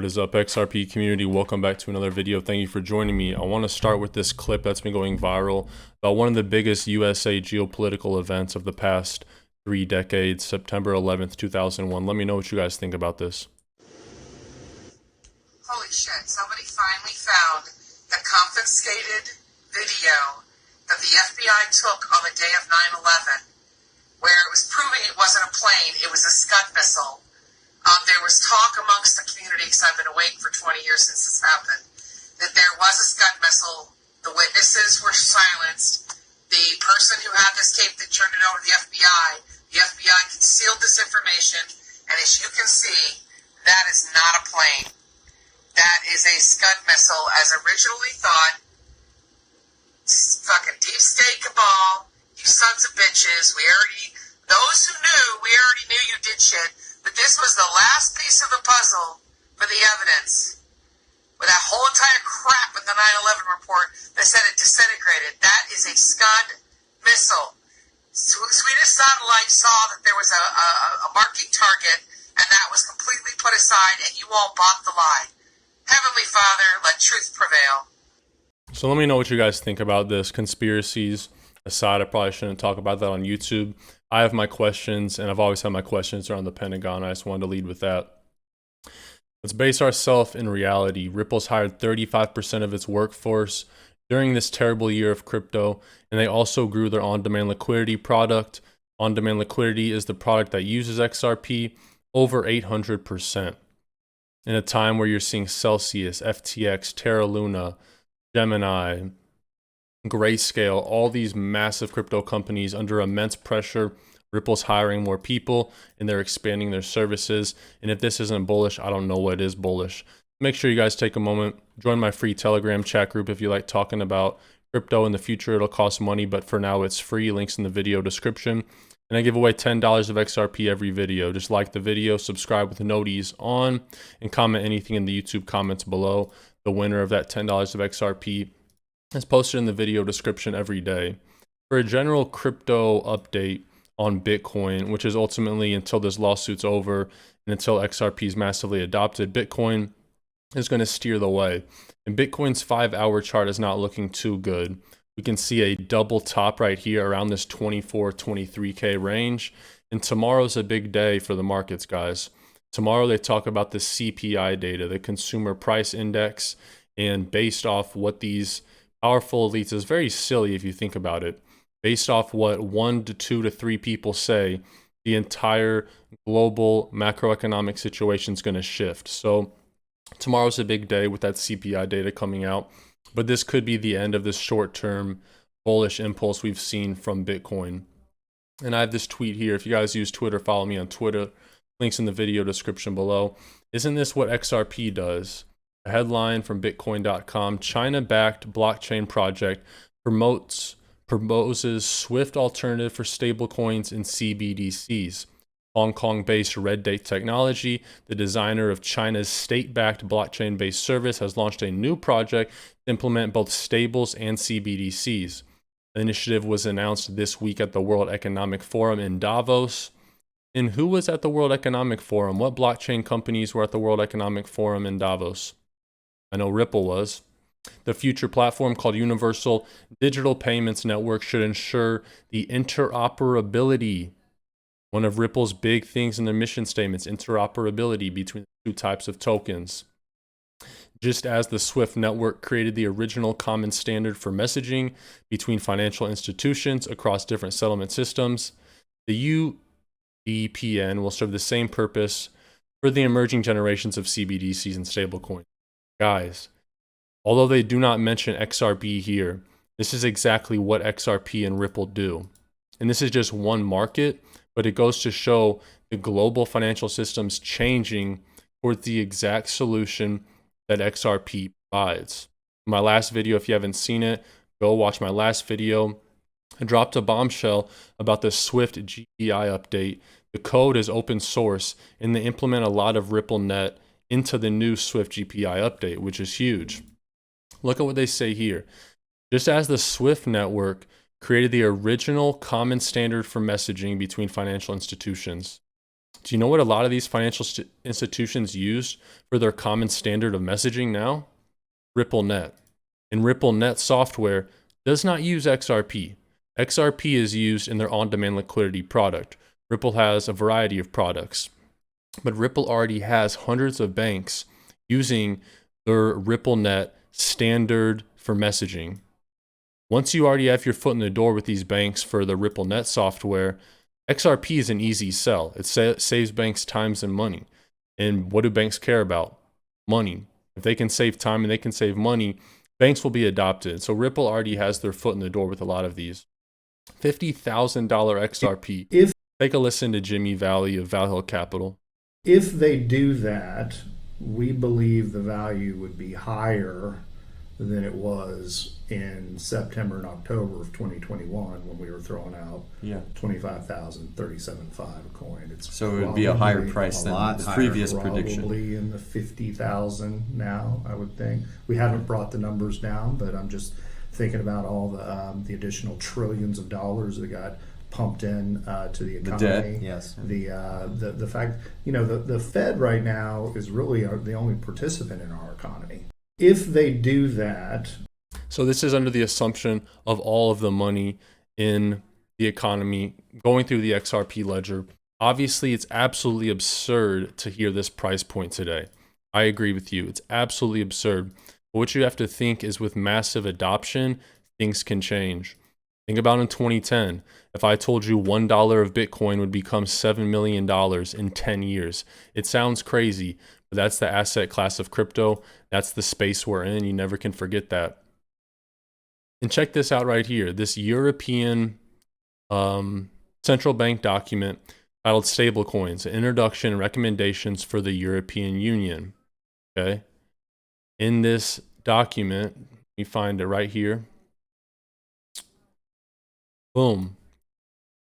What is up, XRP community? Welcome back to another video. Thank you for joining me. I want to start with this clip that's been going viral about one of the biggest USA geopolitical events of the past 3 decades, September 11th, 2001. Let me know what you guys think about this. Holy shit, somebody finally found the confiscated video that the FBI took on the day of 9/11, where it was proving it wasn't a plane, it was a Scud missile. There was talk amongst the community, because I've been awake for 20 years since this happened, that there was a Scud missile. The witnesses were silenced. The person who had this tape that turned it over to the FBI concealed this information, and as you can see, that is not a plane. That is a Scud missile, as originally thought. Fucking deep state cabal, you sons of bitches. Those who knew, we already knew you did shit. But this was the last piece of the puzzle for the evidence. With that whole entire crap with the 9/11 report that said it disintegrated. That is a Scud missile. Swedish satellite saw that there was a marking target, and that was completely put aside, and you all bought the lie. Heavenly Father, let truth prevail. So let me know what you guys think about this. Conspiracies aside, I probably shouldn't talk about that on YouTube. I have my questions, and I've always had my questions around the Pentagon. I just wanted to lead with that. Let's base ourselves in reality. Ripple's hired 35% of its workforce during this terrible year of crypto, and they also grew their on-demand liquidity product. On-demand liquidity is the product that uses XRP over 800%. In a time where you're seeing Celsius, FTX, Terra Luna, Gemini, Grayscale, all these massive crypto companies under immense pressure. Ripple's hiring more people and they're expanding their services. And if this isn't bullish, I don't know what is bullish. Make sure you guys take a moment, join my free Telegram chat group if you like talking about crypto. In the future, it'll cost money, but for now it's free. Links in the video description. And I give away $10 of XRP every video. Just like the video, subscribe with noties on, and comment anything in the YouTube comments below. The winner of that $10 of XRP is posted in the video description every day. For a general crypto update on Bitcoin, which is ultimately until this lawsuit's over and until XRP is massively adopted, Bitcoin is going to steer the way. And Bitcoin's 5-hour chart is not looking too good. We can see a double top right here around this 24, 23K range. And tomorrow's a big day for the markets, guys. Tomorrow they talk about the CPI data, the Consumer Price Index, and based off what these powerful elites is very silly if you think about it. Based off what 1 to 2 to 3 people say, the entire global macroeconomic situation is going to shift. So tomorrow's a big day with that CPI data coming out, but this could be the end of this short-term bullish impulse we've seen from Bitcoin. And I have this tweet here. If you guys use Twitter, follow me on Twitter. Links in the video description below. Isn't this what XRP does? A headline from Bitcoin.com: China-backed blockchain project proposes swift alternative for stablecoins and CBDCs. Hong Kong-based Red Date Technology, the designer of China's state-backed blockchain-based service, has launched a new project to implement both stables and CBDCs. The initiative was announced this week at the World Economic Forum in Davos. And who was at the World Economic Forum? What blockchain companies were at the World Economic Forum in Davos? I know Ripple was. The future platform, called Universal Digital Payments Network, should ensure the interoperability. One of Ripple's big things in their mission statements, interoperability between the two types of tokens. Just as the SWIFT network created the original common standard for messaging between financial institutions across different settlement systems, the UDPN will serve the same purpose for the emerging generations of CBDCs and stablecoins. Guys, although they do not mention XRP here, this is exactly what XRP and Ripple do. And this is just one market, but it goes to show the global financial system's changing towards the exact solution that XRP provides. My last video, if you haven't seen it, go watch my last video. I dropped a bombshell about the Swift GPI update. The code is open source, and they implement a lot of RippleNet into the new Swift GPI update, which is huge. Look at what they say here. Just as the Swift network created the original common standard for messaging between financial institutions, Do you know what a lot of these financial institutions use for their common standard of messaging now? RippleNet. And RippleNet software does not use XRP. XRP is used in their on-demand liquidity product. Ripple has a variety of products, but Ripple already has hundreds of banks using their RippleNet standard for messaging. Once you already have your foot in the door with these banks for the RippleNet software, XRP is an easy sell. It saves banks time and money. And what do banks care about? Money. If they can save time and they can save money, banks will be adopted. So Ripple already has their foot in the door with a lot of these. $50,000 XRP. Take a listen to Jimmy Valley of Val Hill Capital. If they do that, we believe the value would be higher than it was in September and October of 2021 when we were throwing out 25,000, 37.5 a coin. So it would be a higher price than the previous prediction. Probably in the 50,000 now, I would think. We haven't brought the numbers down, but I'm just thinking about all the additional trillions of dollars that got pumped in to the economy. The debt, yes. The fact, the Fed right now is really the only participant in our economy. If they do that. So this is under the assumption of all of the money in the economy going through the XRP ledger. Obviously, it's absolutely absurd to hear this price point today. I agree with you. It's absolutely absurd. But what you have to think is with massive adoption, things can change. Think about in 2010, if I told you $1 of Bitcoin would become $7 million in 10 years. It sounds crazy, but that's the asset class of crypto. That's the space we're in. You never can forget that. And check this out right here. This European central bank document titled Stablecoins, Introduction and Recommendations for the European Union. Okay. In this document, you find it right here. Boom.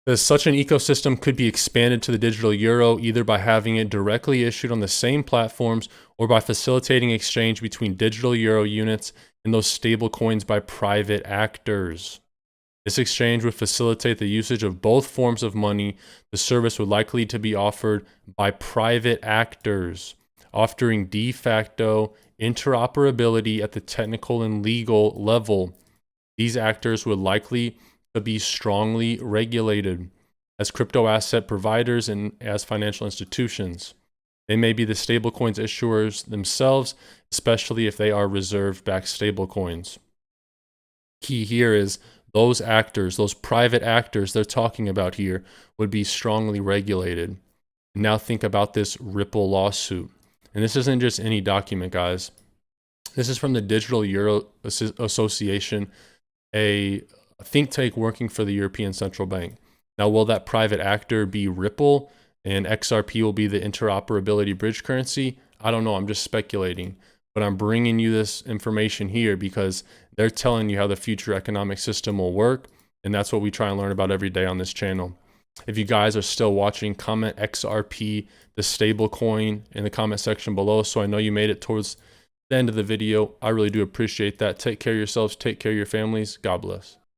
Says such an ecosystem could be expanded to the digital euro either by having it directly issued on the same platforms or by facilitating exchange between digital euro units and those stable coins by private actors. This exchange would facilitate the usage of both forms of money. The service would likely to be offered by private actors, offering de facto interoperability at the technical and legal level. These actors would likely to be strongly regulated as crypto asset providers and as financial institutions. They may be the stablecoins issuers themselves, especially if they are reserve-backed stablecoins. Key here is those actors, those private actors they're talking about here, would be strongly regulated. Now think about this Ripple lawsuit. And this isn't just any document, guys. This is from the Digital Euro Association, a think tank working for the European Central Bank. Now, will that private actor be Ripple and XRP will be the interoperability bridge currency? I don't know. I'm just speculating. But I'm bringing you this information here because they're telling you how the future economic system will work. And that's what we try and learn about every day on this channel. If you guys are still watching, comment XRP, the stable coin, in the comment section below so I know you made it towards the end of the video. I really do appreciate that. Take care of yourselves. Take care of your families. God bless.